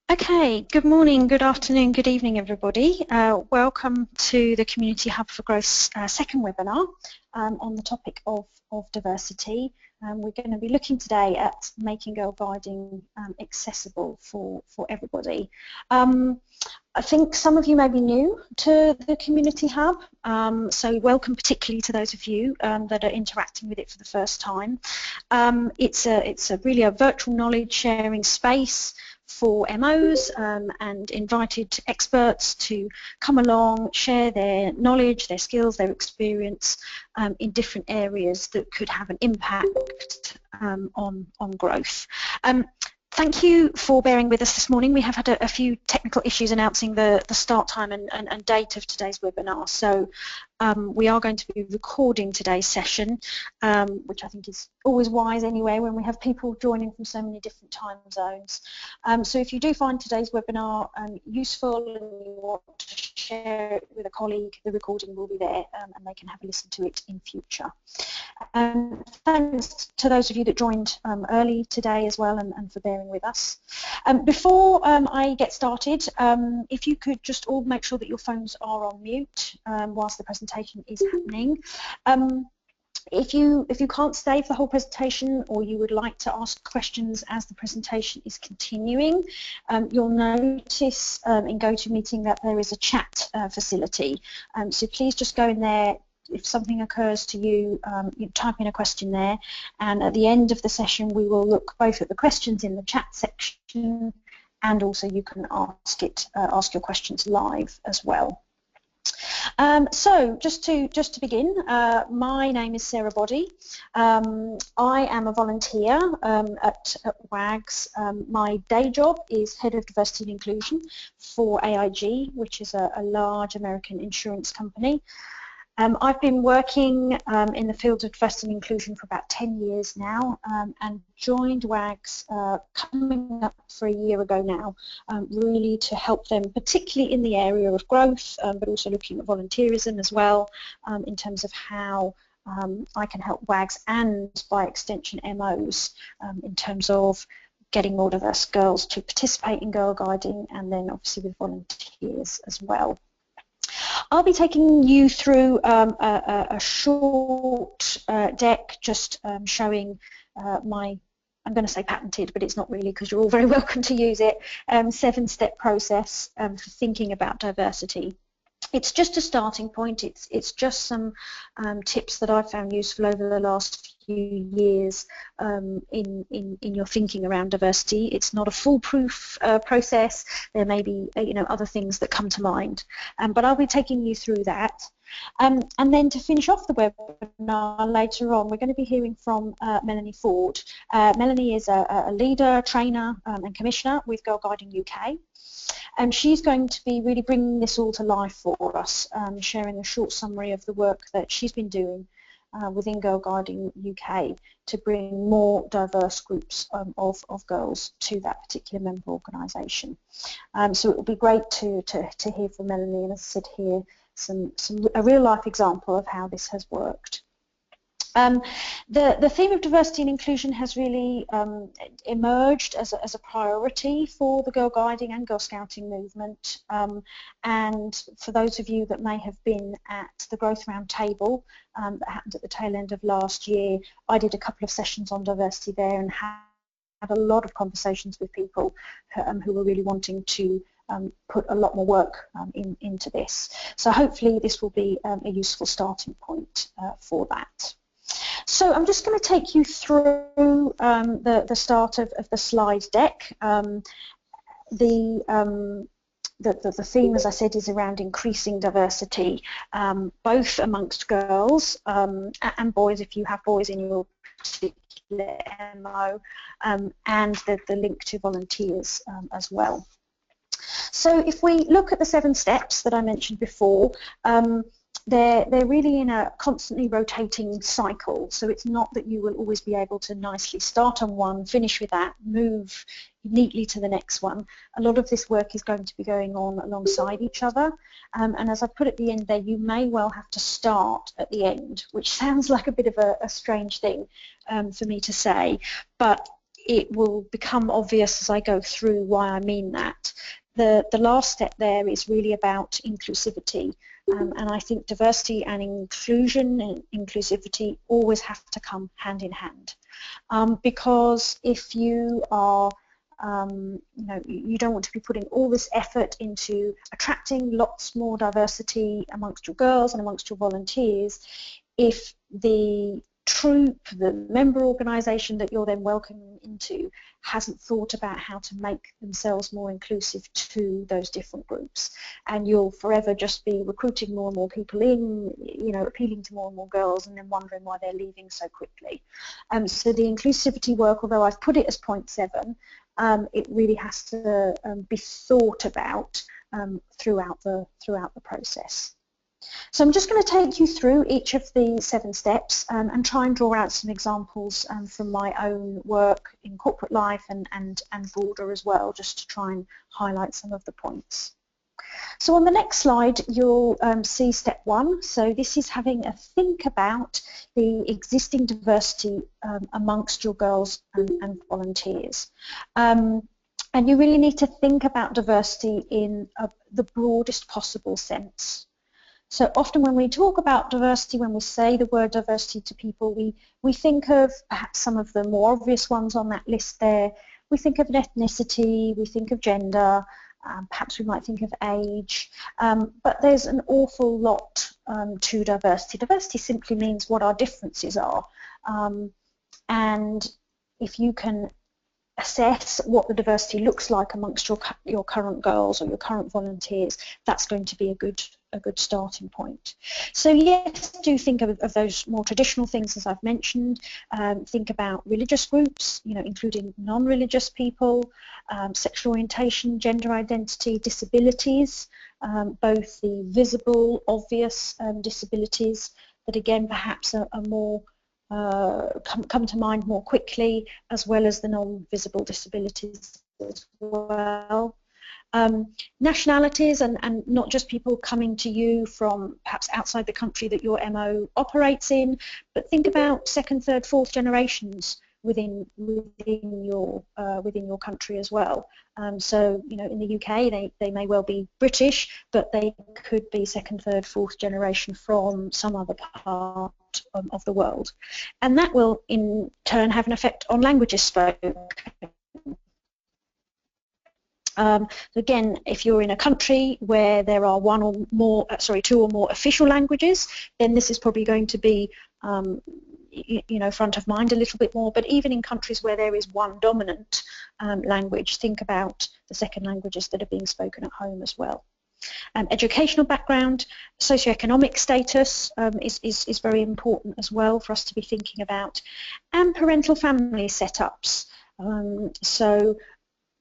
Okay, good morning, good afternoon, good evening everybody. Welcome to the Community Hub for Growth's second webinar on the topic of diversity. We're going to be looking today at making girl guiding accessible for everybody. I think some of you may be new to the Community Hub, so welcome particularly to those of you that are interacting with it for the first time. It's really a virtual knowledge sharing space for MOs and invited experts to come along, share their knowledge, their skills, their experience in different areas that could have an impact on growth. Thank you for bearing with us this morning. We have had a few technical issues announcing the start time and date of today's webinar. So we are going to be recording today's session, which I think is always wise anyway when we have people joining from so many different time zones. So if you do find today's webinar useful and you want to share it with a colleague, the recording will be there and they can have a listen to it in future. Thanks to those of you that joined early today as well and for bearing with us. Before I get started, if you could just all make sure that your phones are on mute whilst the presentation is happening. If you can't stay for the whole presentation or you would like to ask questions as the presentation is continuing, you'll notice in GoToMeeting that there is a chat facility. So please just go in there. If something occurs to you, you type in a question there, and at the end of the session we will look both at the questions in the chat section and also you can ask your questions live as well. So just to begin, my name is Sarah Boddy. I am a volunteer at WAGGGS. My day job is Head of Diversity and Inclusion for AIG, which is a large American insurance company. I've been working in the field of diversity and inclusion for about 10 years now and joined WAGGGS coming up for a year ago now, really to help them, particularly in the area of growth, but also looking at volunteerism as well, in terms of how I can help WAGGGS and by extension MOs in terms of getting more diverse girls to participate in girl guiding and then obviously with volunteers as well. I'll be taking you through a short deck just showing my, I'm going to say patented, but it's not really because you're all very welcome to use it, 7-step process for thinking about diversity. It's just a starting point. It's just some tips that I've found useful over the last few years in your thinking around diversity. It's not a foolproof process. There may be other things that come to mind, but I'll be taking you through that. And then to finish off the webinar later on, we're going to be hearing from Melanie Ford. Melanie is a leader, trainer and commissioner with Girl Guiding UK. And she's going to be really bringing this all to life for us, sharing a short summary of the work that she's been doing within Girl Guiding UK to bring more diverse groups of girls to that particular member organisation. So it will be great to hear from Melanie, and as I said here, a real life example of how this has worked. The theme of diversity and inclusion has really emerged as a priority for the Girl Guiding and Girl Scouting movement, and for those of you that may have been at the Growth Roundtable that happened at the tail end of last year, I did a couple of sessions on diversity there and had a lot of conversations with people who were really wanting to put a lot more work into this. So hopefully this will be a useful starting point for that. So I'm just going to take you through the start of the slide deck. The theme, as I said, is around increasing diversity, both amongst girls and boys, if you have boys in your particular MO, and the link to volunteers as well. So if we look at the 7 steps that I mentioned before, they're really in a constantly rotating cycle, so it's not that you will always be able to nicely start on one, finish with that, move neatly to the next one. A lot of this work is going to be going on alongside each other, and as I put at the end there, you may well have to start at the end, which sounds like a bit of a strange thing for me to say, but it will become obvious as I go through why I mean that. The last step there is really about inclusivity, and I think diversity and inclusion and inclusivity always have to come hand in hand, because if you are you don't want to be putting all this effort into attracting lots more diversity amongst your girls and amongst your volunteers if the troop, the member organisation that you're then welcoming into hasn't thought about how to make themselves more inclusive to those different groups, and you'll forever just be recruiting more and more people in, appealing to more and more girls and then wondering why they're leaving so quickly. So the inclusivity work, although I've put it as point 7, it really has to be thought about throughout the process. So I'm just going to take you through each of the 7 steps and try and draw out some examples from my own work in corporate life and broader as well, just to try and highlight some of the points. So on the next slide you'll see step 1. So this is having a think about the existing diversity amongst your girls and volunteers. And you really need to think about diversity in the broadest possible sense. So often when we talk about diversity, when we say the word diversity to people, we think of perhaps some of the more obvious ones on that list there. We think of ethnicity, we think of gender, perhaps we might think of age, but there's an awful lot to diversity. Diversity simply means what our differences are, and if you can assess what the diversity looks like amongst your current girls or your current volunteers, that's going to be a good starting point. So yes, do think of those more traditional things as I've mentioned. Think about religious groups, including non-religious people, sexual orientation, gender identity, disabilities, both the visible, obvious disabilities that again perhaps are more come to mind more quickly, as well as the non-visible disabilities as well. Nationalities and not just people coming to you from perhaps outside the country that your MO operates in, but think about 2nd, 3rd, 4th generations within your country as well. So in the UK they may well be British, but they could be 2nd, 3rd, 4th generation from some other part of the world, and that will in turn have an effect on languages spoken. Again, if you're in a country where there are 2 or more official languages, then this is probably going to be front of mind a little bit more. But even in countries where there is 1 dominant language, think about the second languages that are being spoken at home as well. Educational background, socioeconomic status is very important as well for us to be thinking about, and parental family setups. So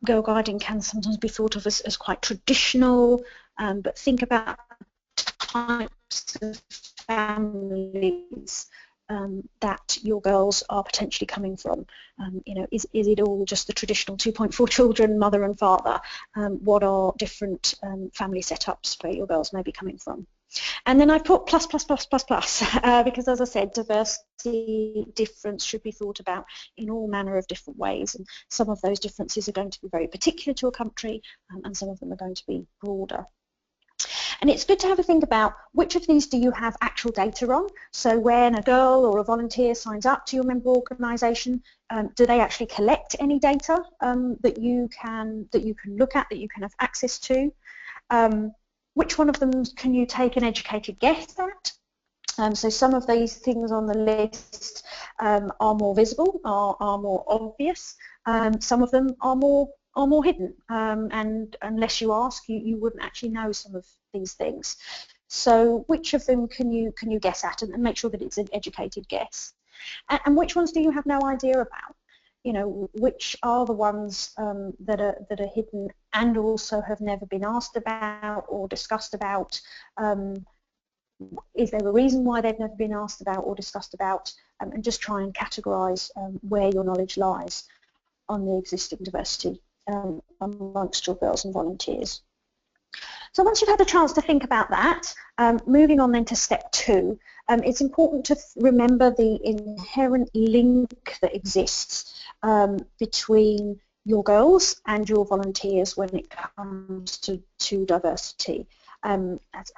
girl guiding can sometimes be thought of as quite traditional, but think about types of families that your girls are potentially coming from. Is it all just the traditional 2.4 children, mother and father? What are different family setups where your girls may be coming from? And then I put plus, because as I said, diversity, difference should be thought about in all manner of different ways, and some of those differences are going to be very particular to a country, and some of them are going to be broader. And it's good to have a think about which of these do you have actual data on. So when a girl or a volunteer signs up to your member organisation, do they actually collect any data that you can look at, that you can have access to? Which one of them can you take an educated guess at? So some of these things on the list are more visible, are more obvious. Some of them are more hidden, and unless you ask, you wouldn't actually know some of these things. So which of them can you guess at, and make sure that it's an educated guess? And which ones do you have no idea about? Which are the ones that are hidden and also have never been asked about or discussed about? Is there a reason why they've never been asked about or discussed about? And just try and categorise where your knowledge lies on the existing diversity amongst your girls and volunteers. So once you've had the chance to think about that, moving on then to step 2, it's important to remember the inherent link that exists between your girls and your volunteers when it comes to diversity. As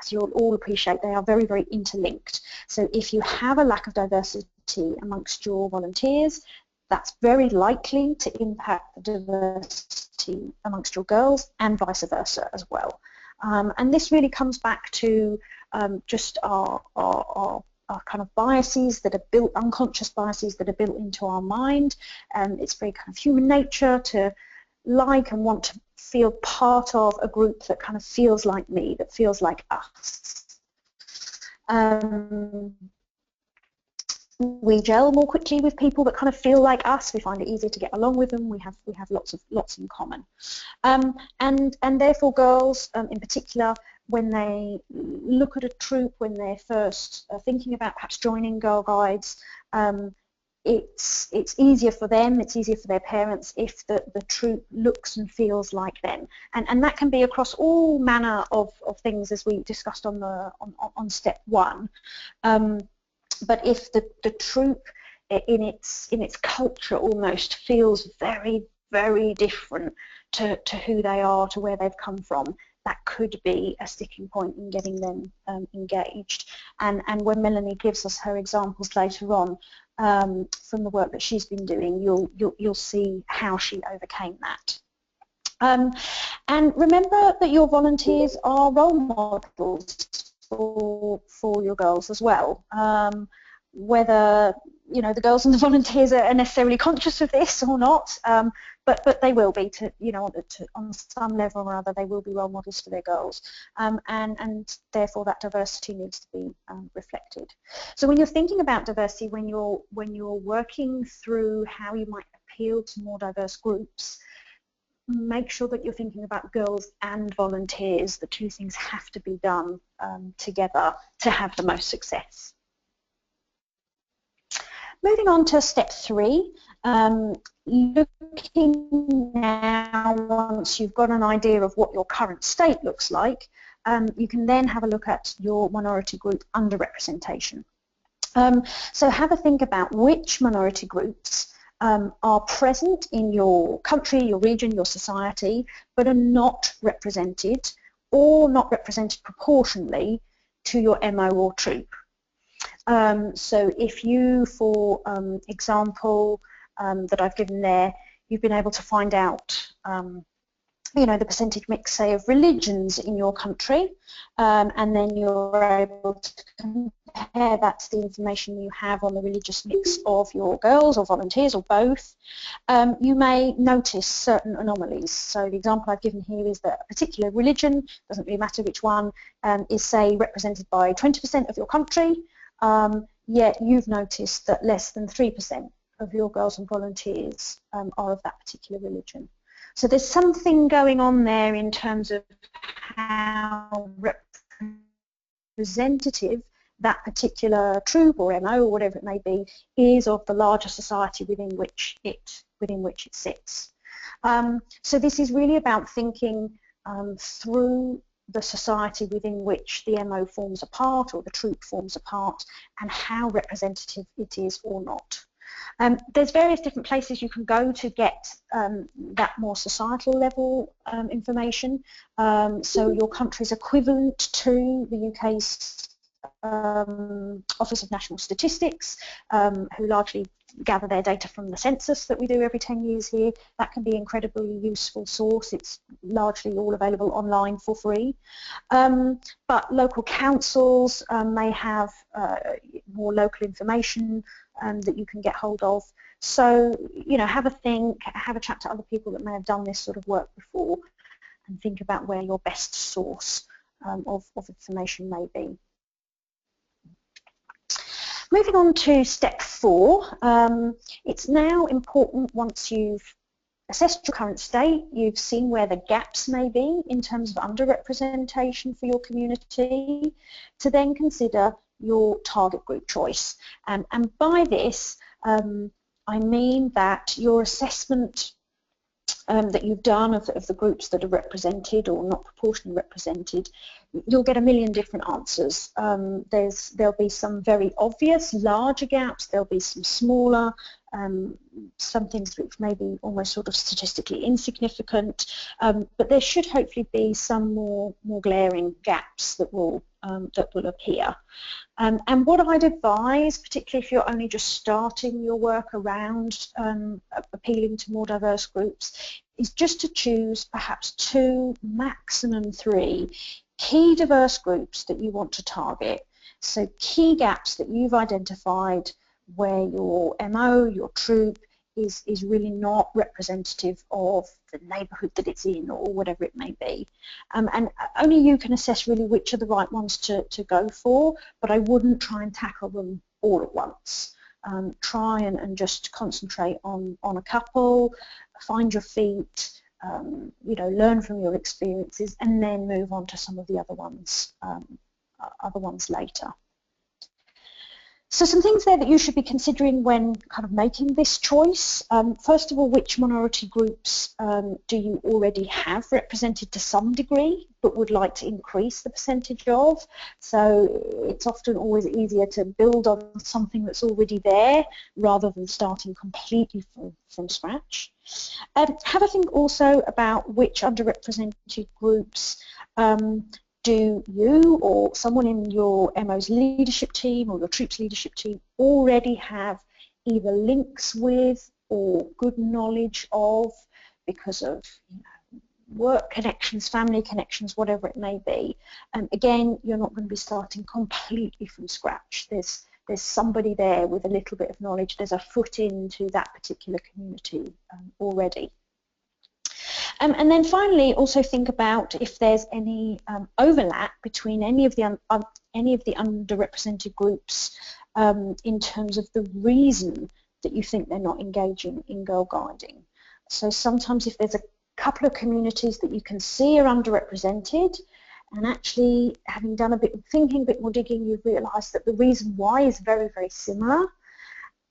you'll all appreciate, they are very, very interlinked. So if you have a lack of diversity amongst your volunteers, that's very likely to impact the diversity amongst your girls and vice versa as well. And this really comes back to just our kind of biases that are built, unconscious biases that are built into our mind. It's very kind of human nature to like and want to feel part of a group that kind of feels like me, that feels like us. We gel more quickly with people that kind of feel like us. We find it easier to get along with them. We have lots in common, and therefore girls in particular, when they look at a troop, when they're first thinking about perhaps joining Girl Guides, it's easier for them, it's easier for their parents if the troop looks and feels like them, and that can be across all manner of things, as we discussed on step 1. But if the troop in its culture almost feels very, very different to who they are, to where they've come from, that could be a sticking point in getting them engaged. And when Melanie gives us her examples later on from the work that she's been doing, you'll see how she overcame that. And remember that your volunteers are role models for your girls as well. Whether the girls and the volunteers are necessarily conscious of this or not, but they will be, on some level or other, they will be role models for their girls, and therefore that diversity needs to be reflected. So when you're thinking about diversity, when you're working through how you might appeal to more diverse groups, make sure that you're thinking about girls and volunteers. The two things have to be done together to have the most success. Moving on to step 3, looking now, once you've got an idea of what your current state looks like, you can then have a look at your minority group underrepresentation. So have a think about which minority groups are present in your country, your region, your society, but are not represented or not represented proportionally to your MO or troop. So if you, for example, that I've given there, you've been able to find out, the percentage mix, say, of religions in your country, and then you're able to compare that to the information you have on the religious mix of your girls or volunteers or both, you may notice certain anomalies. So the example I've given here is that a particular religion, doesn't really matter which one, is, say, represented by 20% of your country, yet you've noticed that less than 3% of your girls and volunteers are of that particular religion. So there's something going on there in terms of how representative that particular troop or MO or whatever it may be is of the larger society within which it sits. So this is really about thinking through the society within which the MO forms a part or the troop forms a part, and how representative it is or not. There's various different places you can go to get that more societal level information. So your country's equivalent to the UK's Office of National Statistics, who largely gather their data from the census that we do every 10 years here. That can be an incredibly useful source. It's largely all available online for free. But local councils may have more local information that you can get hold of. So, have a think, have a chat to other people that may have done this sort of work before, and think about where your best source of information may be. Moving on to step 4, it's now important, once you've assessed your current state, you've seen where the gaps may be in terms of underrepresentation for your community, to then consider your target group choice. And by this, I mean that your assessment that you've done of the groups that are represented or not proportionally represented, you'll get a million different answers. There'll be some very obvious larger gaps, there'll be some smaller, some things which may be almost sort of statistically insignificant, but there should hopefully be some more glaring gaps that will appear. And what I'd advise, particularly if you're only just starting your work around appealing to more diverse groups, is just to choose perhaps 2, maximum 3 key diverse groups that you want to target. So key gaps that you've identified where your MO, your troop, is really not representative of the neighbourhood that it's in or whatever it may be. And only you can assess really which are the right ones to go for, but I wouldn't try and tackle them all at once. Try and just concentrate on a couple, find your feet, you know, learn from your experiences, and then move on to some of the other ones later. So some things there that you should be considering when kind of making this choice. First of all, which minority groups do you already have represented to some degree but would like to increase the percentage of? So it's often always easier to build on something that's already there rather than starting completely from scratch. Have a think also about which underrepresented groups do you or someone in your MO's leadership team or your troops leadership team already have either links with or good knowledge of because of, you know, work connections, family connections, whatever it may be. Again, you're not going to be starting completely from scratch. There's somebody there with a little bit of knowledge. There's a foot into that particular community already. And then finally, also think about if there's any overlap between any of the underrepresented groups in terms of the reason that you think they're not engaging in girl guiding. So sometimes if there's a couple of communities that you can see are underrepresented, and actually having done a bit of thinking, a bit more digging, you've realised that the reason why is very, very similar.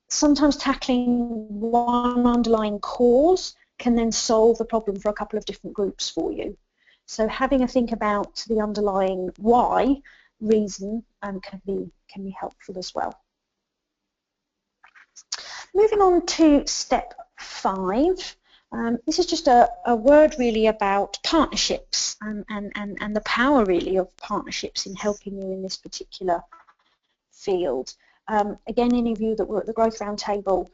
Sometimes tackling one underlying cause can then solve the problem for a couple of different groups for you. So having a think about the underlying why reason can be helpful as well. Moving on to step 5. This is just a word really about partnerships and the power really of partnerships in helping you in this particular field. Again, any of you that were at the Growth Roundtable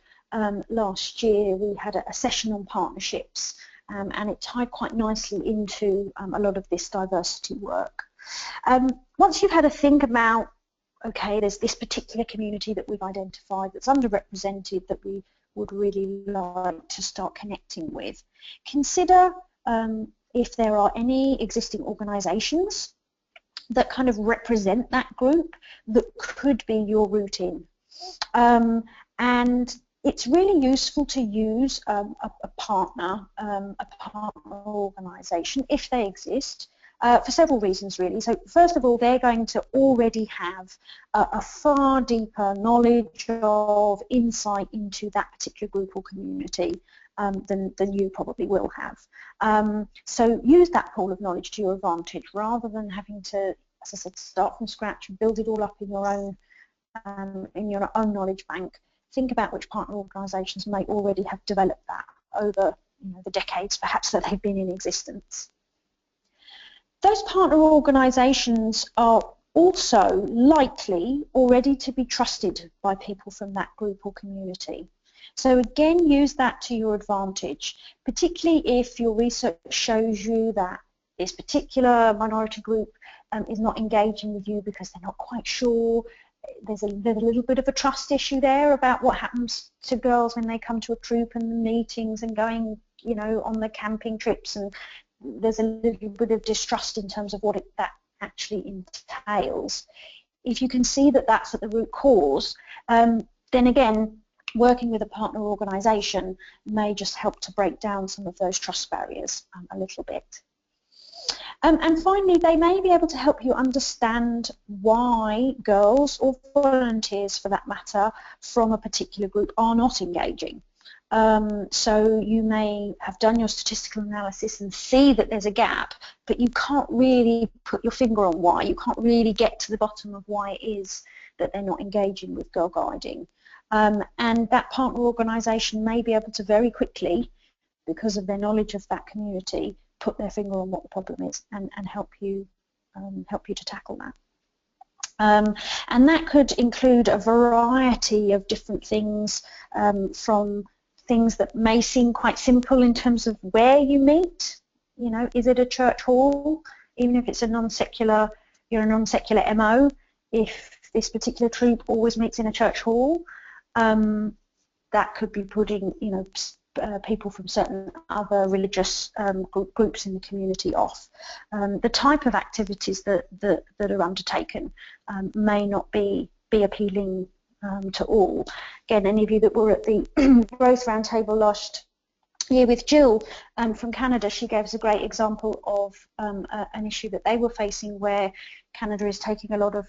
last year, we had a session on partnerships and it tied quite nicely into a lot of this diversity work. Once you've had a think about, okay, there's this particular community that we've identified that's underrepresented that we would really like to start connecting with, consider if there are any existing organisations that kind of represent that group that could be your route in. And it's really useful to use a partner organisation if they exist for several reasons really. So first of all, they're going to already have a far deeper knowledge of insight into that particular group or community than you probably will have. So use that pool of knowledge to your advantage rather than having to, as I said, start from scratch and build it all up in your own knowledge bank. Think about which partner organisations may already have developed that over the decades perhaps that they've been in existence. Those partner organisations are also likely already to be trusted by people from that group or community. So again, use that to your advantage, particularly if your research shows you that this particular minority group is not engaging with you because they're not quite sure. There's a little bit of a trust issue there about what happens to girls when they come to a troop and the meetings and going, on the camping trips, and there's a little bit of distrust in terms of what that actually entails. If you can see that that's at the root cause, then again, working with a partner organisation may just help to break down some of those trust barriers a little bit. And finally, they may be able to help you understand why girls or volunteers, for that matter, from a particular group are not engaging. So you may have done your statistical analysis and see that there's a gap, but you can't really put your finger on why. You can't really get to the bottom of why it is that they're not engaging with girl guiding. And that partner organisation may be able to very quickly, because of their knowledge of that community, put their finger on what the problem is and help you to tackle that. And that could include a variety of different things, from things that may seem quite simple in terms of where you meet. You know, is it a church hall? Even if it's a non-secular, you're a non-secular MO, if this particular troop always meets in a church hall, that could be putting, you know, people from certain other religious groups in the community off. The type of activities that are undertaken may not be appealing to all. Again, any of you that were at the Growth Roundtable last year with Jill from Canada, she gave us a great example of an issue that they were facing, where Canada is taking a lot of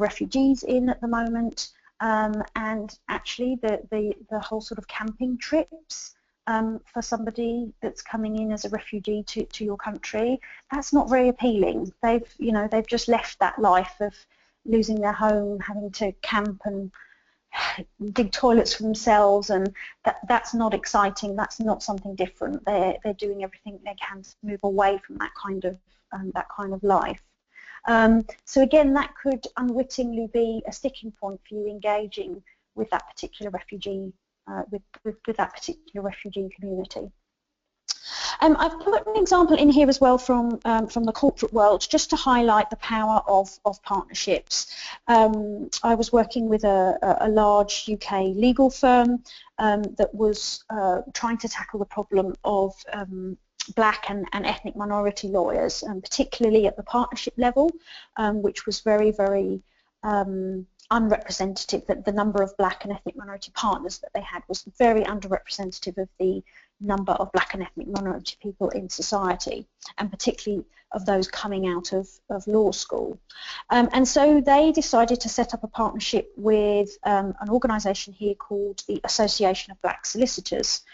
refugees in at the moment. And actually the whole sort of camping trips for somebody that's coming in as a refugee to your country, that's not very appealing. They've just left that life of losing their home, having to camp and dig toilets for themselves, and that's not exciting. That's not something different. They're doing everything they can to move away from that kind of life. So again, that could unwittingly be a sticking point for you engaging with that particular refugee, with that particular refugee community. I've put an example in here as well from the corporate world, just to highlight the power of partnerships. I was working with a large UK legal firm that was trying to tackle the problem of black and ethnic minority lawyers, particularly at the partnership level, which was very, very unrepresentative. That the number of black and ethnic minority partners that they had was very underrepresentative of the number of black and ethnic minority people in society, and particularly of those coming out of law school. And so they decided to set up a partnership with an organisation here called the Association of Black Solicitors.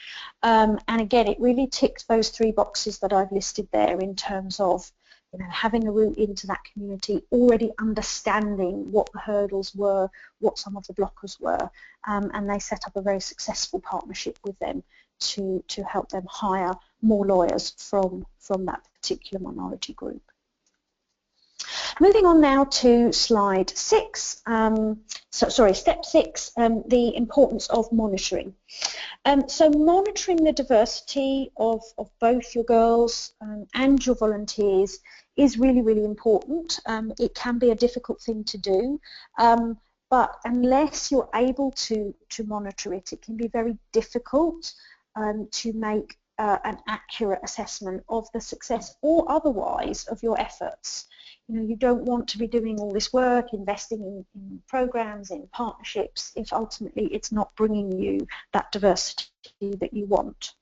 And again, it really ticked those three boxes that I've listed there, in terms of, you know, having a route into that community, already understanding what the hurdles were, what some of the blockers were, and they set up a very successful partnership with them to help them hire more lawyers from that particular minority group. Moving on now to slide 6, step 6, the importance of monitoring. So monitoring the diversity of both your girls and your volunteers is really, really important. It can be a difficult thing to do, but unless you're able to monitor it, it can be very difficult to make an accurate assessment of the success or otherwise of your efforts. You know, you don't want to be doing all this work, investing in programs, in partnerships, if ultimately it's not bringing you that diversity that you want.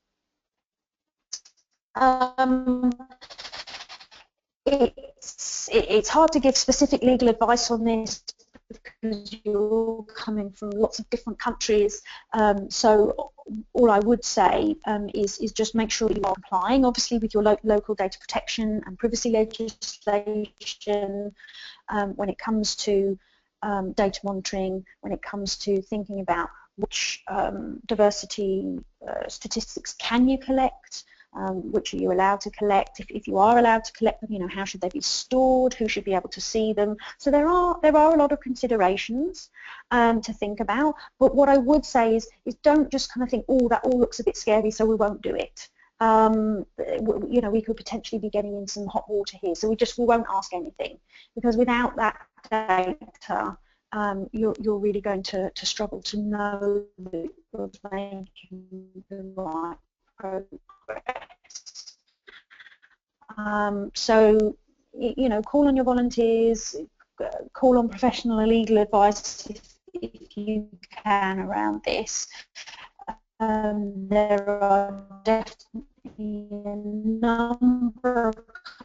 It's hard to give specific legal advice on this, because you're all coming from lots of different countries. So all I would say is just make sure you are complying, obviously, with your local data protection and privacy legislation when it comes to data monitoring, when it comes to thinking about which diversity statistics can you collect, which are you allowed to collect. If you are allowed to collect them, you know, how should they be stored, who should be able to see them. So there are a lot of considerations to think about, but what I would say is don't just kind of think, oh, that all looks a bit scary, so we won't do it. You know, we could potentially be getting in some hot water here, so we won't ask anything, because without that data, you're really going to struggle to know that you're making the right progress. So, you know, call on your volunteers, call on professional and legal advice if you can around this. There are definitely a number of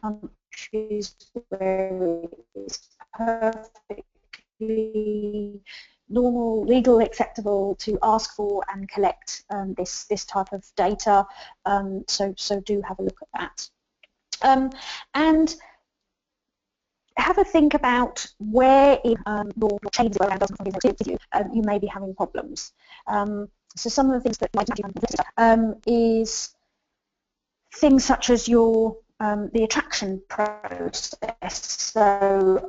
countries where it's perfectly normal, legal, acceptable to ask for and collect this type of data. So do have a look at that. And have a think about where in your chains around you may be having problems. So some of the things that might happen is things such as your the attraction process. So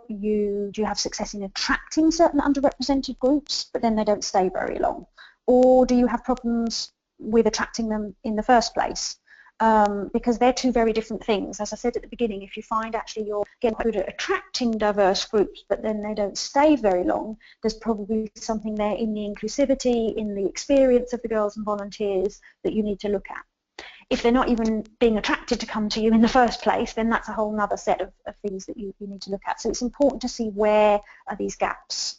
do you have success in attracting certain underrepresented groups, but then they don't stay very long? Or do you have problems with attracting them in the first place? Because they're two very different things. As I said at the beginning, if you find actually you're getting good at attracting diverse groups, but then they don't stay very long, there's probably something there in the inclusivity, in the experience of the girls and volunteers that you need to look at. If they're not even being attracted to come to you in the first place, then that's a whole other set of things that you need to look at. So it's important to see where are these gaps,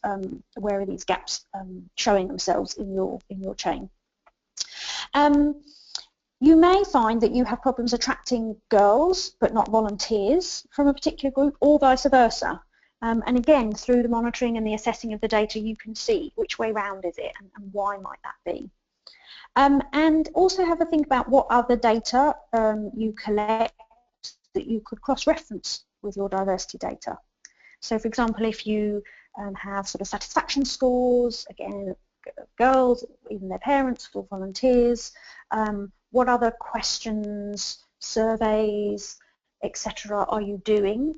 showing themselves in your chain. You may find that you have problems attracting girls but not volunteers from a particular group, or vice versa. And again, through the monitoring and the assessing of the data, you can see which way round is it and why might that be. And also have a think about what other data you collect that you could cross-reference with your diversity data. So for example, if you have sort of satisfaction scores, again, girls, even their parents, or volunteers, what other questions, surveys, etc. are you doing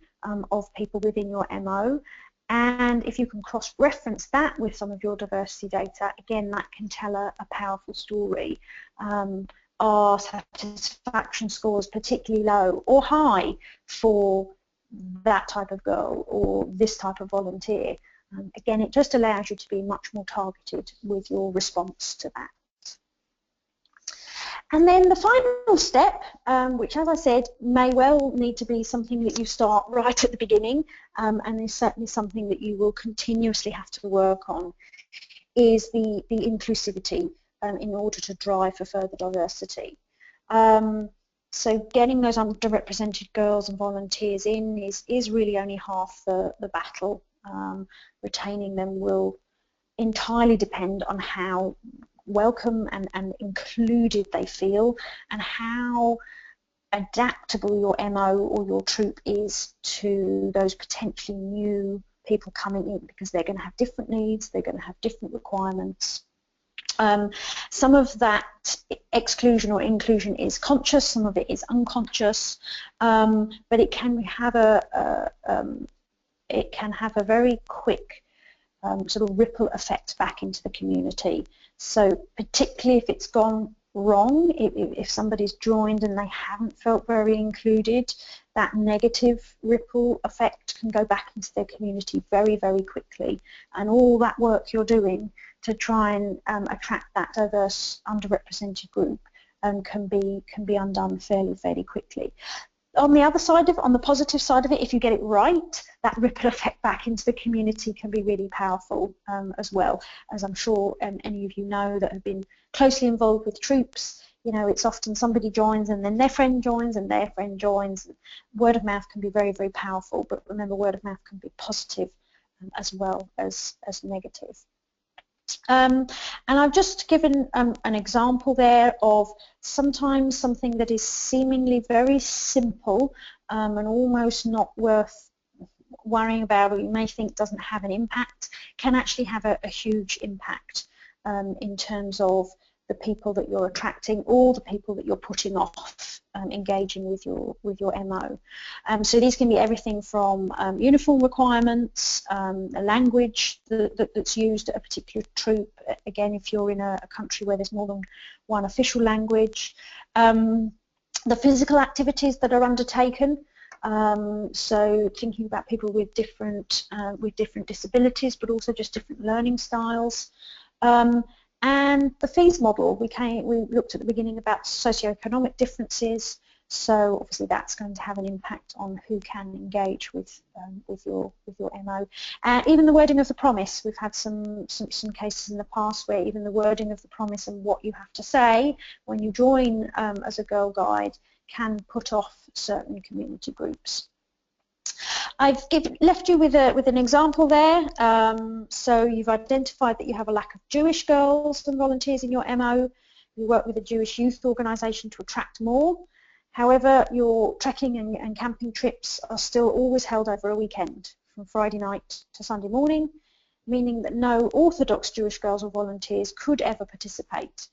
of people within your MO? And if you can cross-reference that with some of your diversity data, again, that can tell a powerful story. Are satisfaction scores particularly low or high for that type of girl or this type of volunteer? Again, it just allows you to be much more targeted with your response to that. And then the final step, which as I said, may well need to be something that you start right at the beginning, and is certainly something that you will continuously have to work on, is the inclusivity in order to drive for further diversity. So getting those underrepresented girls and volunteers in is really only half the battle. Retaining them will entirely depend on how welcome and included they feel, and how adaptable your MO or your troop is to those potentially new people coming in, because they're going to have different needs, they're going to have different requirements. Some of that exclusion or inclusion is conscious, some of it is unconscious, but it can have a very quick sort of ripple effect back into the community. So particularly if it's gone wrong, if somebody's joined and they haven't felt very included, that negative ripple effect can go back into their community very, very quickly. And all that work you're doing to try and attract that diverse, underrepresented group can be undone fairly quickly. On the other side on the positive side of it, if you get it right, that ripple effect back into the community can be really powerful as well. As I'm sure any of you know that have been closely involved with troops, you know, it's often somebody joins and then their friend joins and their friend joins. Word of mouth can be very, very powerful, but remember, word of mouth can be positive as well as negative. And I've just given an example there of sometimes something that is seemingly very simple and almost not worth worrying about, or you may think doesn't have an impact, can actually have a huge impact in terms of the people that you're attracting or the people that you're putting off engaging with your MO. So these can be everything from uniform requirements, a language that's used at a particular troop, again if you're in a country where there's more than one official language, the physical activities that are undertaken, so thinking about people with different disabilities, but also just different learning styles. And the fees model, we looked at the beginning about socioeconomic differences, so obviously that's going to have an impact on who can engage with your MO. Even the wording of the promise, we've had some cases in the past where even the wording of the promise and what you have to say when you join as a Girl Guide can put off certain community groups. left you with an example there. So you've identified that you have a lack of Jewish girls and volunteers in your MO. You work with a Jewish youth organisation to attract more. However, your trekking and camping trips are still always held over a weekend, from Friday night to Sunday morning, meaning that no Orthodox Jewish girls or volunteers could ever participate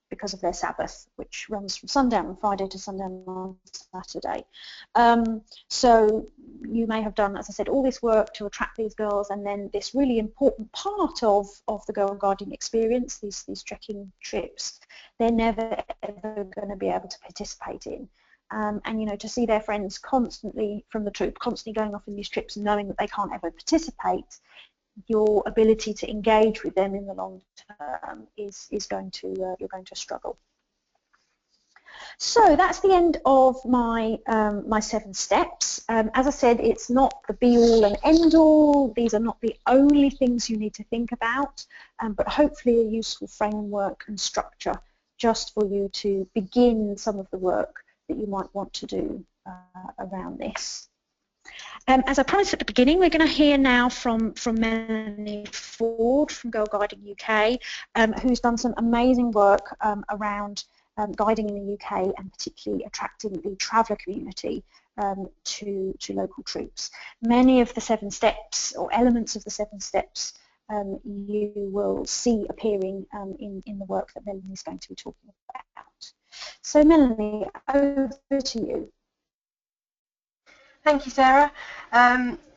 because of their Sabbath, which runs from sundown on Friday to sundown on Saturday. So you may have done, as I said, all this work to attract these girls, and then this really important part of the girl guiding experience, these trekking trips, they're never ever going to be able to participate in. And you know, to see their friends constantly from the troop, constantly going off in these trips and knowing that they can't ever participate, your ability to engage with them in the long term is going to you're going to struggle. So that's the end of my my 7 steps. As I said, it's not the be-all and end-all. These are not the only things you need to think about, but hopefully a useful framework and structure just for you to begin some of the work that you might want to do around this. As I promised at the beginning, we're going to hear now from Melanie Ford from Girl Guiding UK, who's done some amazing work around guiding in the UK and particularly attracting the traveller community to local troops. Many of the 7 steps or elements of the 7 steps you will see appearing in the work that Melanie is going to be talking about. So Melanie, over to you. Thank you, Sarah.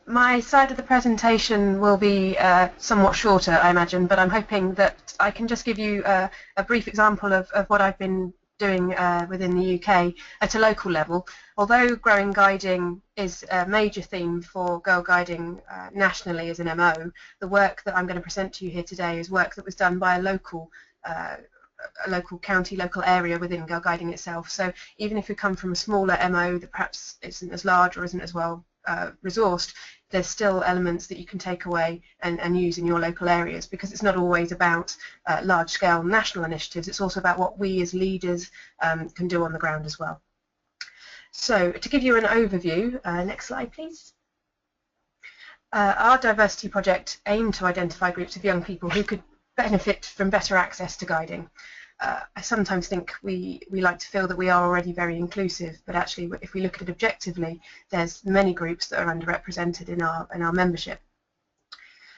My side of the presentation will be somewhat shorter, I imagine, but I'm hoping that I can just give you a brief example of what I've been doing within the UK at a local level. Although growing guiding is a major theme for Girl Guiding nationally as an MO, the work that I'm going to present to you here today is work that was done by a local county, local area within Girl Guiding itself. So even if you come from a smaller MO that perhaps isn't as large or isn't as well resourced, there's still elements that you can take away and use in your local areas, because it's not always about large-scale national initiatives. It's also about what we as leaders can do on the ground as well. So to give you an overview, next slide please. Our diversity project aimed to identify groups of young people who could benefit from better access to guiding. I sometimes think we like to feel that we are already very inclusive, but actually if we look at it objectively, there's many groups that are underrepresented in our membership.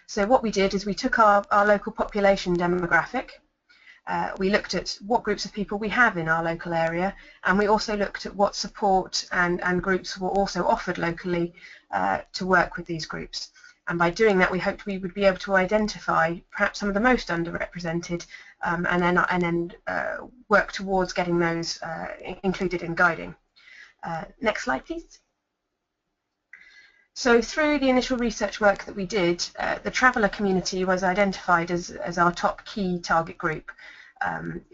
So what we did is we took our local population demographic, we looked at what groups of people we have in our local area, and we also looked at what support and groups were also offered locally to work with these groups. And by doing that, we hoped we would be able to identify perhaps some of the most underrepresented and then work towards getting those included in guiding. Next slide, please. So through the initial research work that we did, the traveller community was identified as our top key target group.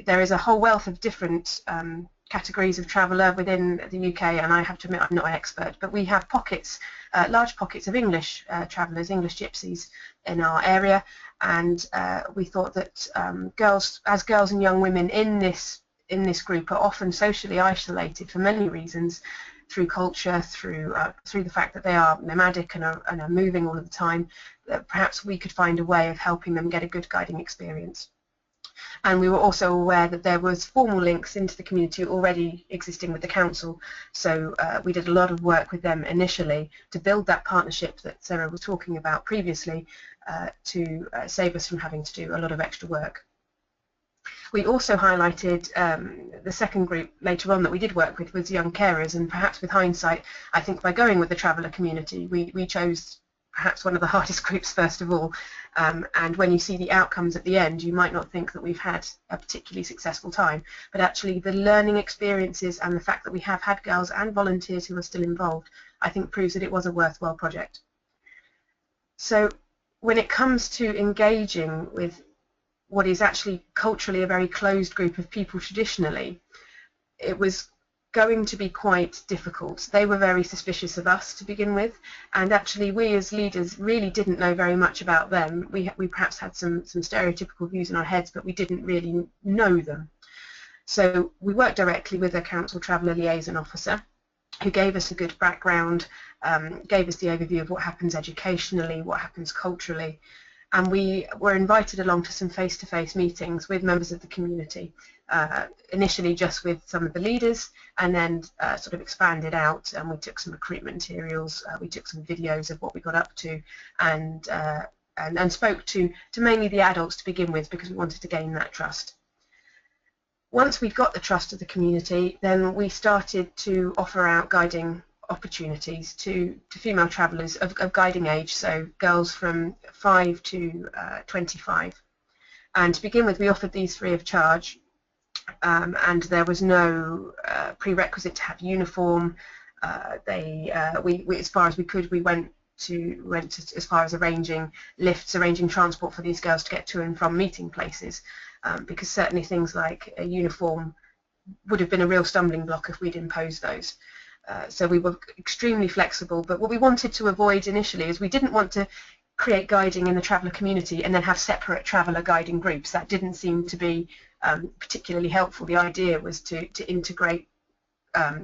There is a whole wealth of different categories of traveller within the UK, and I have to admit I'm not an expert, but we have pockets, large pockets of English travellers, English gypsies in our area, and we thought that girls and young women in this group are often socially isolated for many reasons, through culture, through the fact that they are nomadic and are moving all of the time. Perhaps we could find a way of helping them get a good guiding experience. And we were also aware that there was formal links into the community already existing with the council, so we did a lot of work with them initially to build that partnership that Sarah was talking about previously, to save us from having to do a lot of extra work. We also highlighted the second group later on that we did work with was young carers, and perhaps with hindsight, I think by going with the traveller community, we chose perhaps one of the hardest groups first of all, and when you see the outcomes at the end, you might not think that we've had a particularly successful time, but actually the learning experiences and the fact that we have had girls and volunteers who are still involved, I think proves that it was a worthwhile project. So when it comes to engaging with what is actually culturally a very closed group of people traditionally, it was going to be quite difficult. They were very suspicious of us to begin with, and actually we as leaders really didn't know very much about them. We perhaps had some stereotypical views in our heads, but we didn't really know them. So we worked directly with a council traveller liaison officer, who gave us a good background, gave us the overview of what happens educationally, what happens culturally, and we were invited along to some face-to-face meetings with members of the community, initially just with some of the leaders, and then sort of expanded out, and we took some recruitment materials, we took some videos of what we got up to, and spoke to mainly the adults to begin with, because we wanted to gain that trust. Once we got the trust of the community, then we started to offer out guiding opportunities to female travellers of guiding age, so girls from 5 to 25. And to begin with, we offered these free of charge, and there was no prerequisite to have uniform. We, as far as we could, we went as far as arranging lifts, arranging transport for these girls to get to and from meeting places, because certainly things like a uniform would have been a real stumbling block if we'd imposed those. So we were extremely flexible, but what we wanted to avoid initially is we didn't want to create guiding in the traveller community and then have separate traveller guiding groups. That didn't seem to be particularly helpful. The idea was to integrate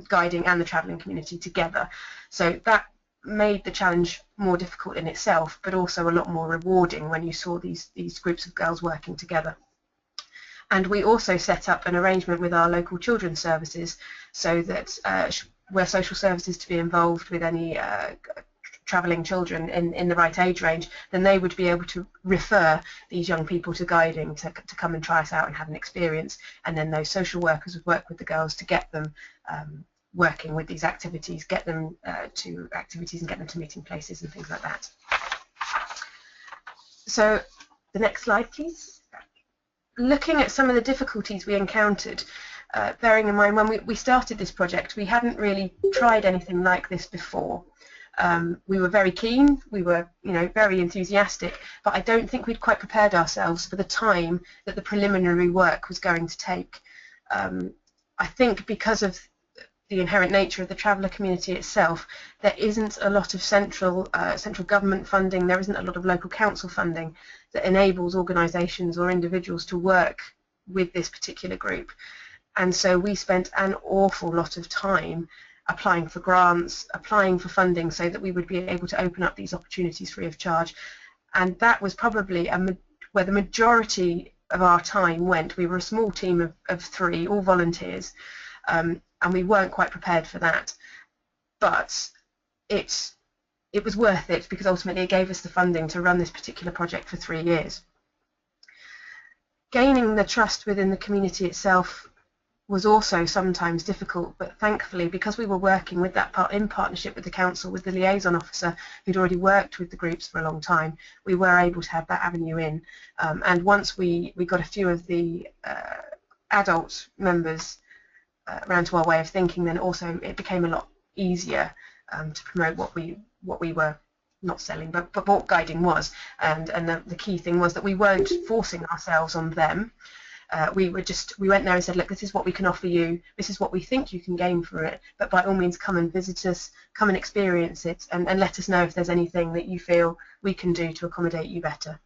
guiding and the travelling community together. So that made the challenge more difficult in itself, but also a lot more rewarding when you saw these groups of girls working together. And we also set up an arrangement with our local children's services, so that were social services to be involved with any travelling children in the right age range, then they would be able to refer these young people to guiding to come and try us out and have an experience, and then those social workers would work with the girls to get them working with these activities, get them to activities and get them to meeting places and things like that. So the next slide, please. Looking at some of the difficulties we encountered, bearing in mind when we started this project, we hadn't really tried anything like this before. We were very keen, we were very enthusiastic, but I don't think we'd quite prepared ourselves for the time that the preliminary work was going to take. I think because of the inherent nature of the traveller community itself, there isn't a lot of central government funding, there isn't a lot of local council funding that enables organisations or individuals to work with this particular group. And so we spent an awful lot of time applying for grants, applying for funding, so that we would be able to open up these opportunities free of charge. And that was probably where the majority of our time went. We were a small team of 3, all volunteers, and we weren't quite prepared for that. But it was worth it, because ultimately it gave us the funding to run this particular project for 3 years. Gaining the trust within the community itself was also sometimes difficult, but thankfully, because we were working with in partnership with the council, with the liaison officer who'd already worked with the groups for a long time, we were able to have that avenue in. And once we got a few of the adult members around to our way of thinking, then also it became a lot easier to promote what we were not selling, but what guiding was. And the key thing was that we weren't forcing ourselves on them. We went there and said, look, this is what we can offer you, this is what we think you can gain for it, but by all means come and visit us, come and experience it, and let us know if there's anything that you feel we can do to accommodate you better.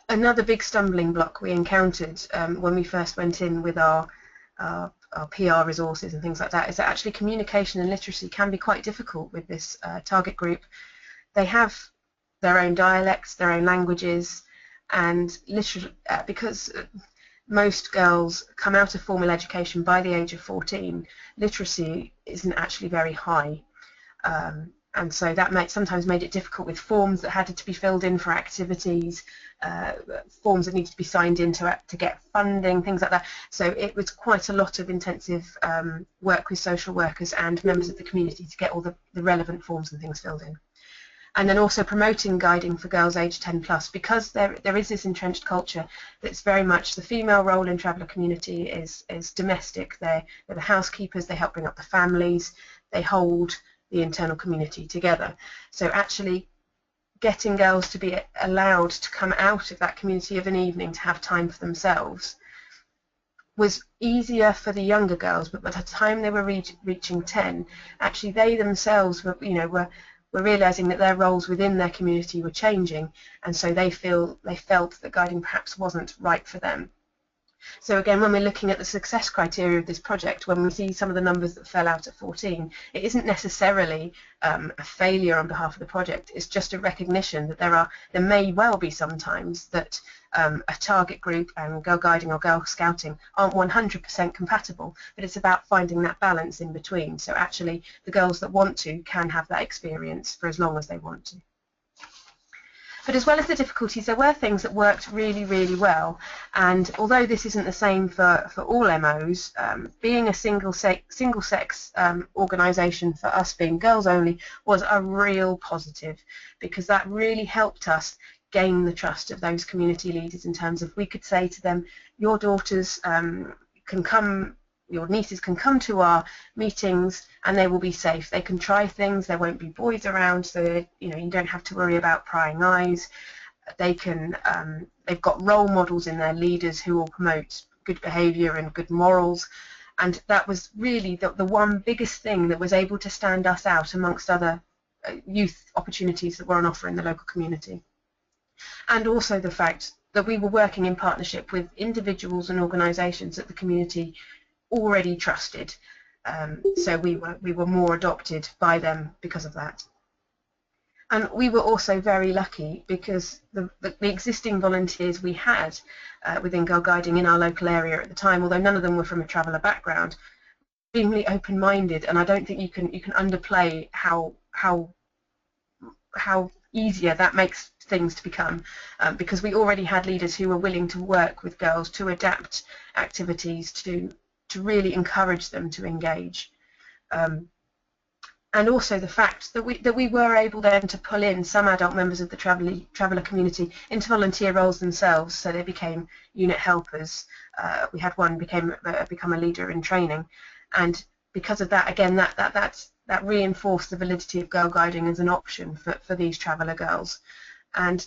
Another big stumbling block we encountered when we first went in with our PR resources and things like that is that actually communication and literacy can be quite difficult with this target group. They have their own dialects, their own languages, and literally, because most girls come out of formal education by the age of 14, literacy isn't actually very high. And so that sometimes made it difficult with forms that had to be filled in for activities, forms that needed to be signed in to get funding, things like that. So it was quite a lot of intensive work with social workers and members of the community to get all the relevant forms and things filled in. And then also promoting guiding for girls aged 10 plus, because there is this entrenched culture that's very much the female role in traveller community is domestic. They're the housekeepers, they help bring up the families, they hold the internal community together. So actually getting girls to be allowed to come out of that community of an evening to have time for themselves was easier for the younger girls, but by the time they were reaching 10, actually they themselves were realising that their roles within their community were changing, and so they felt that guiding perhaps wasn't right for them. So again, when we're looking at the success criteria of this project, when we see some of the numbers that fell out at 14, it isn't necessarily a failure on behalf of the project. It's just a recognition that there may well be sometimes that a target group and Girl Guiding or Girl Scouting aren't 100% compatible, but it's about finding that balance in between. So actually, the girls that want to can have that experience for as long as they want to. But as well as the difficulties, there were things that worked really, really well. And although this isn't the same for all MOs, being a single-sex organisation, for us being girls only, was a real positive, because that really helped us gain the trust of those community leaders in terms of we could say to them, your daughters can come, your nieces can come to our meetings and they will be safe. They can try things, there won't be boys around, so you don't have to worry about prying eyes. They can, they've got role models in their leaders who will promote good behaviour and good morals, and that was really the one biggest thing that was able to stand us out amongst other youth opportunities that were on offer in the local community. And also the fact that we were working in partnership with individuals and organisations that the community already trusted, so we were more adopted by them because of that. And we were also very lucky because the existing volunteers we had within Girl Guiding in our local area at the time, although none of them were from a traveller background, extremely open-minded, and I don't think you can underplay how easier that makes things to become, because we already had leaders who were willing to work with girls, to adapt activities, to really encourage them to engage, and also the fact that we were able then to pull in some adult members of the traveller community into volunteer roles themselves, so they became unit helpers. We had one become a leader in training, and because of that, again, that reinforced the validity of Girl Guiding as an option for these traveller girls. And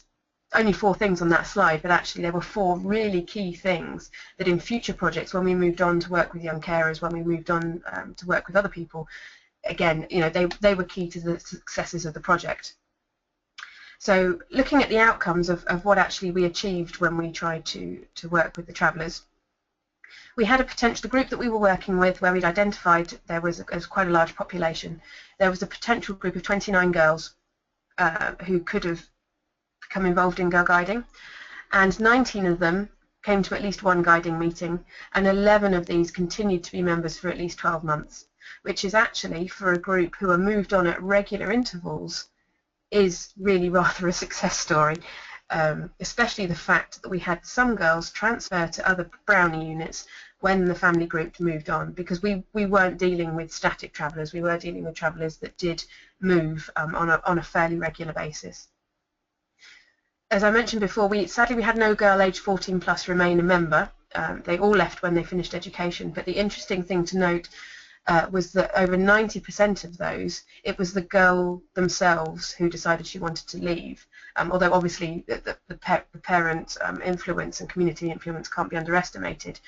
only 4 things on that slide, but actually there were 4 really key things that in future projects, when we moved on to work with young carers, when we moved on to work with other people, again, they were key to the successes of the project. So looking at the outcomes of what actually we achieved when we tried to work with the travellers, we had the group that we were working with, where we'd identified there was quite a large population. There was a potential group of 29 girls who could have become involved in Girl Guiding, and 19 of them came to at least one guiding meeting, and 11 of these continued to be members for at least 12 months, which is actually, for a group who are moved on at regular intervals, is really rather a success story, especially the fact that we had some girls transfer to other Brownie units when the family group moved on, because we weren't dealing with static travellers, we were dealing with travellers that did move on a fairly regular basis. As I mentioned before, sadly we had no girl aged 14 plus remain a member. They all left when they finished education, but the interesting thing to note was that over 90% of those, it was the girl themselves who decided she wanted to leave, although obviously the parent influence and community influence can't be underestimated.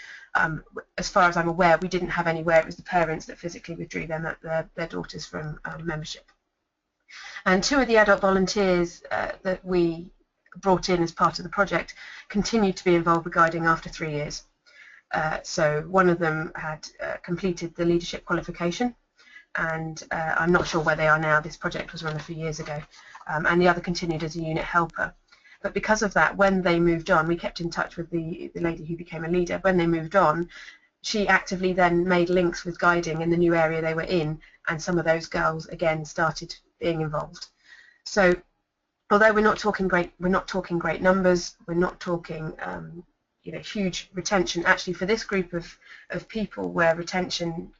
As far as I'm aware, we didn't have anywhere it was the parents that physically withdrew their daughters from membership. And 2 of the adult volunteers that we brought in as part of the project continued to be involved with guiding after 3 years. So one of them had completed the leadership qualification, and I'm not sure where they are now. This project was run a few years ago, and the other continued as a unit helper. But because of that, when they moved on, we kept in touch with the lady who became a leader. When they moved on, she actively then made links with guiding in the new area they were in, and some of those girls again started being involved. So although we're not talking great numbers, we're not talking huge retention. Actually, for this group of people where retention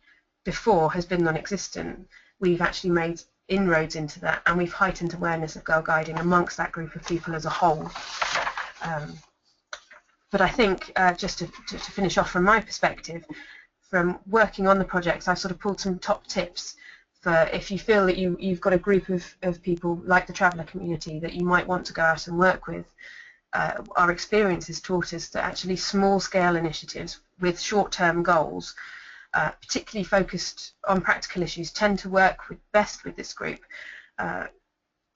before has been non-existent, we've actually made inroads into that, and we've heightened awareness of Girl Guiding amongst that group of people as a whole. But I think, just to finish off from my perspective, from working on the projects, I've sort of pulled some top tips for if you feel that you've got a group of people like the traveller community that you might want to go out and work with. Our experience has taught us that actually small-scale initiatives with short-term goals, particularly focused on practical issues, tend to work best with this group.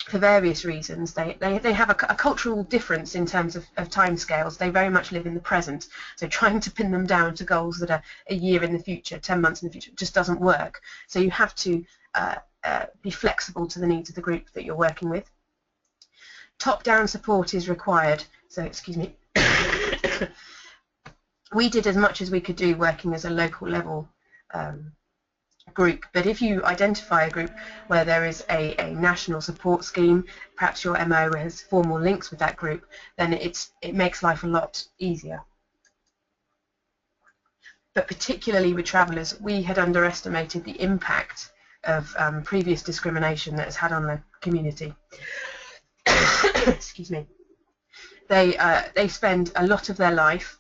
for various reasons. They have a cultural difference in terms of timescales. They very much live in the present, so trying to pin them down to goals that are a year in the future, 10 months in the future, just doesn't work. So you have to be flexible to the needs of the group that you're working with. Top-down support is required. So, excuse me. We did as much as we could do working as a local level group, but if you identify a group where there is a national support scheme, perhaps your MO has formal links with that group, then it makes life a lot easier. But particularly with travellers, we had underestimated the impact of previous discrimination that has had on the community. Excuse me. They spend a lot of their life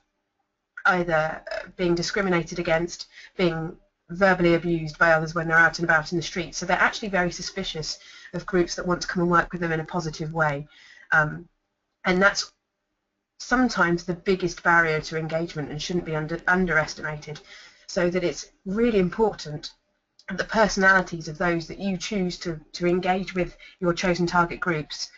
either being discriminated against, being verbally abused by others when they're out and about in the street. So they're actually very suspicious of groups that want to come and work with them in a positive way. And that's sometimes the biggest barrier to engagement and shouldn't be underestimated. So that it's really important that the personalities of those that you choose to engage with your chosen target groups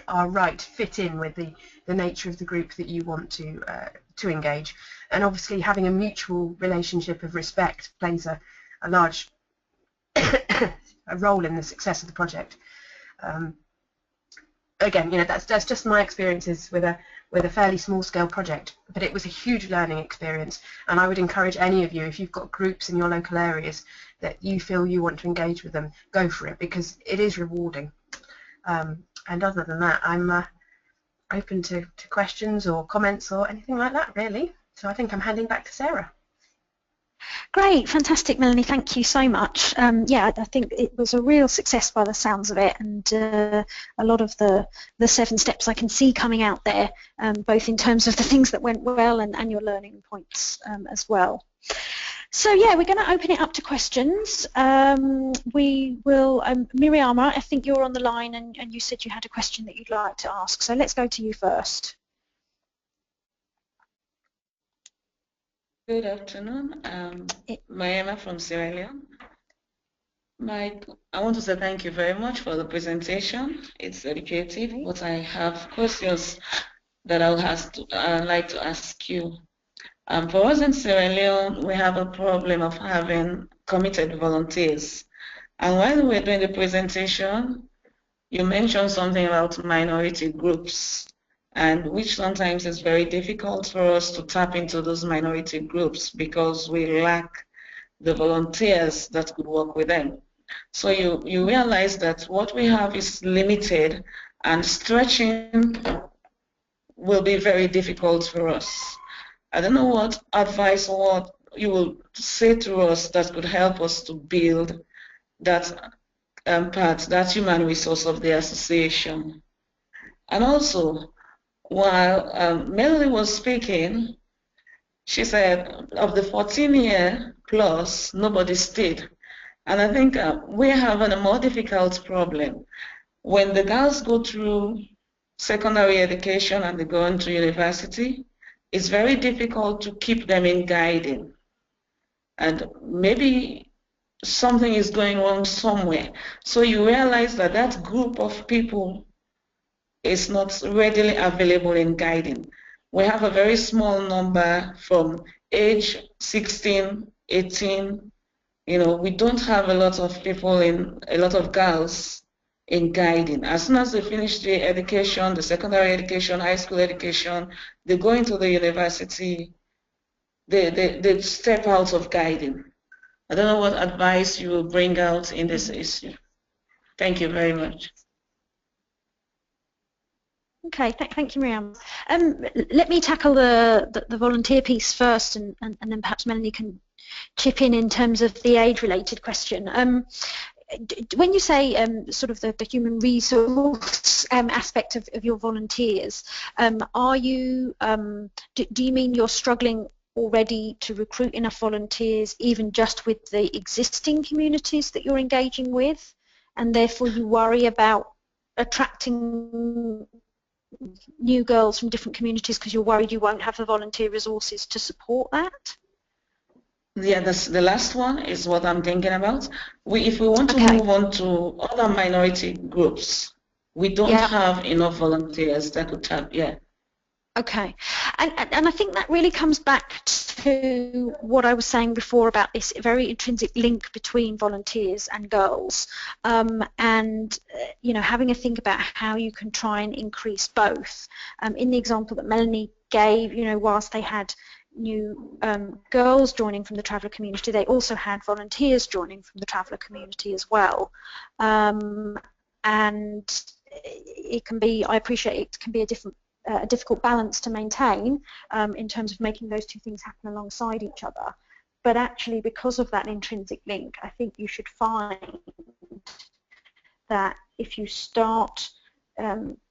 are right, fit in with the nature of the group that you want to engage. And obviously having a mutual relationship of respect plays a large a role in the success of the project. Again, you know, that's just my experiences with a fairly small scale project, but it was a huge learning experience, and I would encourage any of you, if you've got groups in your local areas that you feel you want to engage with them, go for it, because it is rewarding. And other than that, I'm open to questions or comments or anything like that, really. So I think I'm handing back to Sarah. Great, fantastic, Melanie. Thank you so much. Yeah, I think it was a real success by the sounds of it, and a lot of the 7 steps I can see coming out there, both in terms of the things that went well and your learning points as well. So yeah, we're going to open it up to questions. We will, Miriama, I think you're on the line, and you said you had a question that you'd like to ask. So let's go to you first. Good afternoon. Mayema from Sierra Leone. I want to say thank you very much for the presentation. It's educative, but I have questions that I'd like to ask you. For us in Sierra Leone, we have a problem of having committed volunteers. And while we were doing the presentation, you mentioned something about minority groups, and which sometimes is very difficult for us to tap into those minority groups because we lack the volunteers that could work with them. So you realize that what we have is limited, and stretching will be very difficult for us. I don't know what advice or what you will say to us that could help us to build that part, that human resource of the association. And also, while Melanie was speaking, she said of the 14-year plus, nobody stayed. And I think we're having a more difficult problem. When the girls go through secondary education and they go into university, it's very difficult to keep them in guiding. And maybe something is going wrong somewhere. So you realize that that group of people is not readily available in guiding. We have a very small number from age 16, 18. You know, we don't have a lot of people a lot of girls in guiding. As soon as they finish the education, the secondary education, high school education, they go into the university, they step out of guiding. I don't know what advice you will bring out in this issue. Thank you very much. Okay, thank you, Miriam. Let me tackle the volunteer piece first, and then perhaps Melanie can chip in terms of the age-related question. When you say sort of the human resource aspect of your volunteers, are you do you mean you're struggling already to recruit enough volunteers, even just with the existing communities that you're engaging with, and therefore you worry about attracting new girls from different communities because you're worried you won't have the volunteer resources to support that? Yeah, the last one is what I'm thinking about. If we want to Okay. move on to other minority groups, we don't Yeah. have enough volunteers that could tap. Yeah. Okay, and I think that really comes back to what I was saying before about this very intrinsic link between volunteers and girls, and you know, having a think about how you can try and increase both. In the example that Melanie gave, you know, whilst they had new girls joining from the traveller community, they also had volunteers joining from the traveller community as well, and it can be, I appreciate it can be a difficult balance to maintain in terms of making those two things happen alongside each other. But actually, because of that intrinsic link, I think you should find that if you start,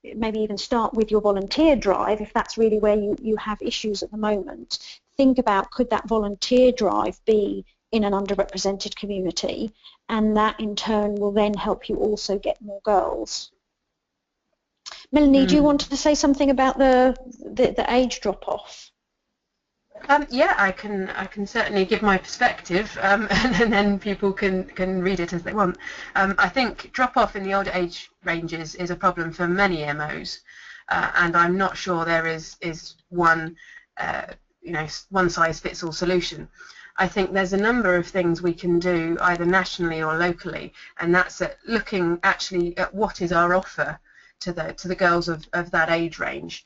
maybe even start with your volunteer drive, if that's really where you have issues at the moment, think about, could that volunteer drive be in an underrepresented community, and that in turn will then help you also get more girls. Melanie, do you want to say something about the age drop-off? Yeah, I can certainly give my perspective, and then people can read it as they want. I think drop-off in the older age ranges is a problem for many MOs, and I'm not sure there is one one-size-fits-all solution. I think there's a number of things we can do either nationally or locally, and that's looking actually at what is our offer to the girls of that age range.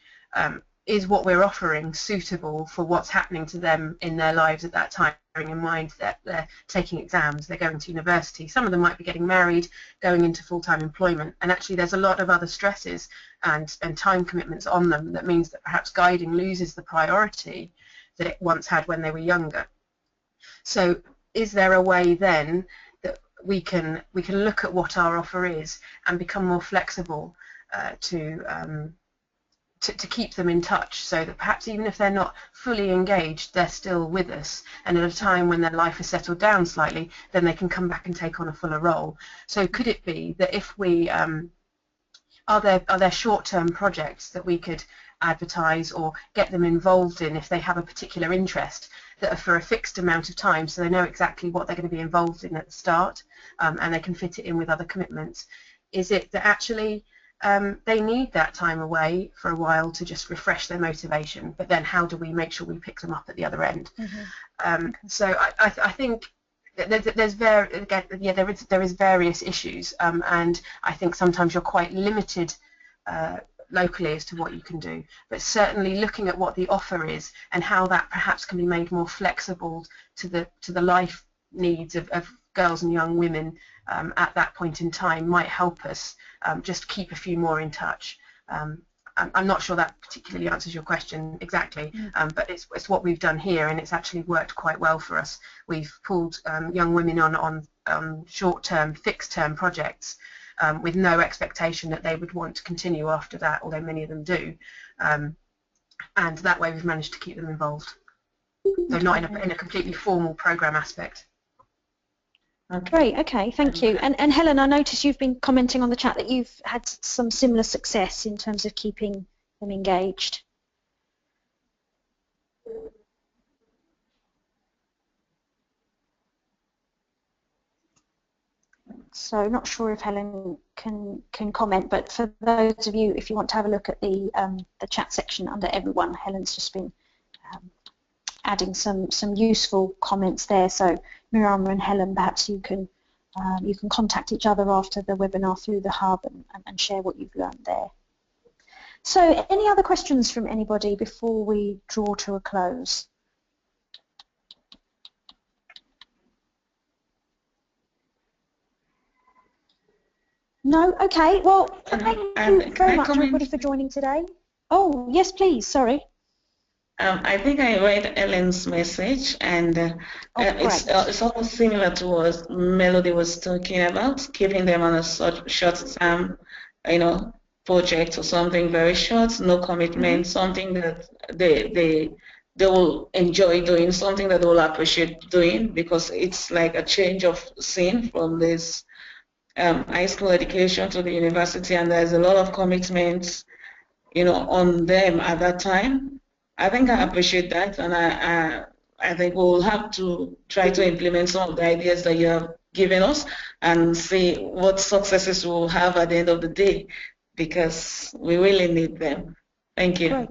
Is what we're offering suitable for what's happening to them in their lives at that time, bearing in mind that they're taking exams, they're going to university, some of them might be getting married, going into full-time employment, and actually there's a lot of other stresses and time commitments on them that means that perhaps guiding loses the priority that it once had when they were younger. So is there a way then that we can look at what our offer is and become more flexible to keep them in touch, so that perhaps even if they're not fully engaged, they're still with us, and at a time when their life has settled down slightly, then they can come back and take on a fuller role. So could it be that if we are there short-term projects that we could advertise or get them involved in if they have a particular interest, that are for a fixed amount of time, so they know exactly what they're going to be involved in at the start, and they can fit it in with other commitments? Is it that actually they need that time away for a while to just refresh their motivation, but then how do we make sure we pick them up at the other end? So I think there is various issues, and I think sometimes you're quite limited locally as to what you can do, but certainly looking at what the offer is and how that perhaps can be made more flexible to the life needs of girls and young women at that point in time might help us just keep a few more in touch. I'm not sure that particularly answers your question exactly, but it's what we've done here, and it's actually worked quite well for us. We've pulled young women on short-term, fixed-term projects with no expectation that they would want to continue after that, although many of them do, and that way we've managed to keep them involved. So not in a completely formal program aspect. Great, okay, thank you. And Helen, I noticed you've been commenting on the chat that you've had some similar success in terms of keeping them engaged. So not sure if Helen can comment, but for those of you, if you want to have a look at the chat section under everyone, Helen's just been adding some useful comments there. So Miriam and Helen, perhaps you can contact each other after the webinar through the hub and share what you've learned there. So any other questions from anybody before we draw to a close? No? Okay, well, thank you very much everybody for joining today. Oh, yes, please, sorry. I think I read Ellen's message, and it's almost similar to what Melody was talking about, keeping them on a short-term, project or something very short, no commitment, something that they will enjoy doing, something that they will appreciate doing, because it's like a change of scene from this high school education to the university, and there's a lot of commitments, on them at that time. I think I appreciate that, and I think we'll have to try to implement some of the ideas that you have given us and see what successes we'll have at the end of the day, because we really need them. Thank you. Great.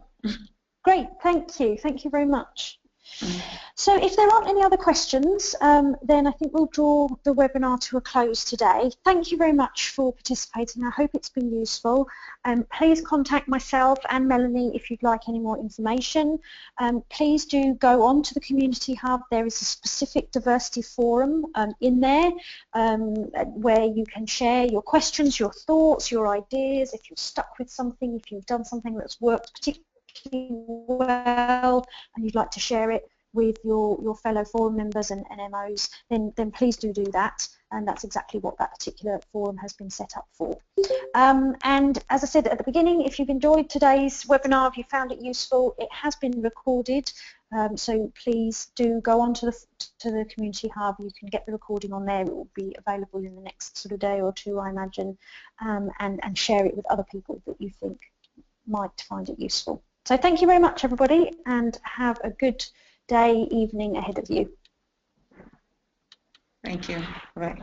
Great, thank you. Thank you very much. Mm. So if there aren't any other questions, then I think we'll draw the webinar to a close today. Thank you very much for participating. I hope it's been useful. Please contact myself and Melanie if you'd like any more information. Please do go on to the Community Hub. There is a specific diversity forum in there where you can share your questions, your thoughts, your ideas. If you're stuck with something, if you've done something that's worked particularly well and you'd like to share it with your fellow forum members and MOs, then please do that, and that's exactly what that particular forum has been set up for. And as I said at the beginning, if you've enjoyed today's webinar, if you found it useful, it has been recorded, so please do go on to the Community Hub. You can get the recording on there. It will be available in the next sort of day or two, I imagine, and share it with other people that you think might find it useful. So thank you very much, everybody, and have a good day, evening ahead of you. Thank you. Bye.